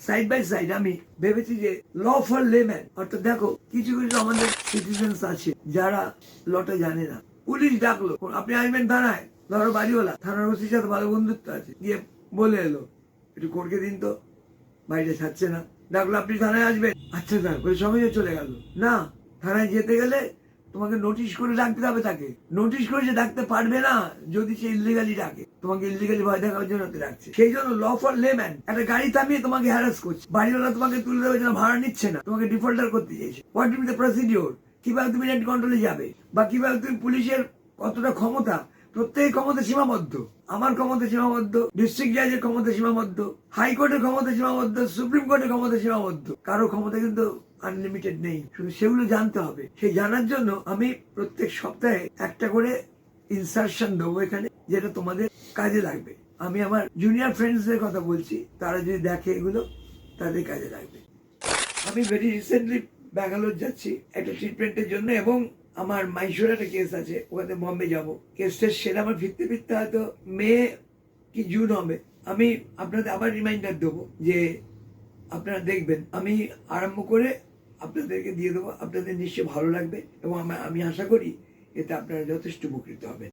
Side by side আমি ভেবেছি যে ল ফর লেম্যান, অর্থাৎ দেখো কিছু কিছু আমাদের সিটিজেন্স আছে যারা লটা জানে না। পুলিশ ডাকলো, আপনি আসবেন থানায়, ধরো বাড়িওয়ালা থানার ওসির সাথে ভালো বন্ধুত্ব আছে, গিয়ে বলে এলো একটু কোর্টকে দিন তো, বাইরে ছাড়ছে না। ডাকলো আপনি থানায় আসবেন, আচ্ছা স্যার বলে সঙ্গে চলে গেল। না, থানায় যেতে গেলে তোমাকে নোটিশ করে ডাকতে হবে, তাকে নোটিশ করে সে ডাকতে পারবে না যদি সে ইলিগালি ডাকে, তোমাকে ইলিগালি ভয় দেখানোর জন্য ডাকছে। সেই জন্য ল ফর লেম্যান একটা গাড়ি থামিয়ে তোমাকে হ্যারাস করছে, বাড়িওয়ালা তোমাকে তুলে দেওয়ার জন্য ভাড়া নিচ্ছে না, তোমাকে ডিফল্টার করতে চাইছে। What will be the procedure, কিভাবে তুমি রেন্ট কন্ট্রোলে যাবে, বা কিভাবে তুমি পুলিশের কতটা ক্ষমতা, প্রত্যেক ক্ষমতা সীমাবদ্ধ। আমার ক্ষমতা সীমাবদ্ধ, ডিস্ট্রিক্ট জাজের ক্ষমতা সীমাবদ্ধ, হাইকোর্টের ক্ষমতা সীমাবদ্ধ, সুপ্রিম কোর্টের ক্ষমতা সীমাবদ্ধ। কারো ক্ষমতা কিন্তু আনলিমিটেড নেই, শুধু সেগুলো জানতে হবে। সেই জানার জন্য আমি প্রত্যেক সপ্তাহে একটা করে ইনসারশন দেবো এখানে, যেটা তোমাদের কাজে লাগবে। আমি আমার জুনিয়র ফ্রেন্ডসদের কথা বলছি, তারা যদি দেখে এগুলো তাদের কাজে লাগবে। আমি ভেরি রিসেন্টলি ব্যাঙ্গালোর যাচ্ছি একটা ট্রিটমেন্টের জন্য, এবং আমার মাইশোর একটা কেস আছে, ওখানে বম্বে যাবো। কেসটা সেরে আমার ফিরতে ফিরতে হয়তো মে কি জুন হবে। আমি আপনাদের আবার রিমাইন্ডার দেবো যে আপনারা দেখবেন, আমি আরম্ভ করে আপনাদেরকে দিয়ে দেবো, আপনাদের নিশ্চয়ই ভালো লাগবে, এবং আমি আশা করি এতে আপনারা যথেষ্ট উপকৃত হবেন।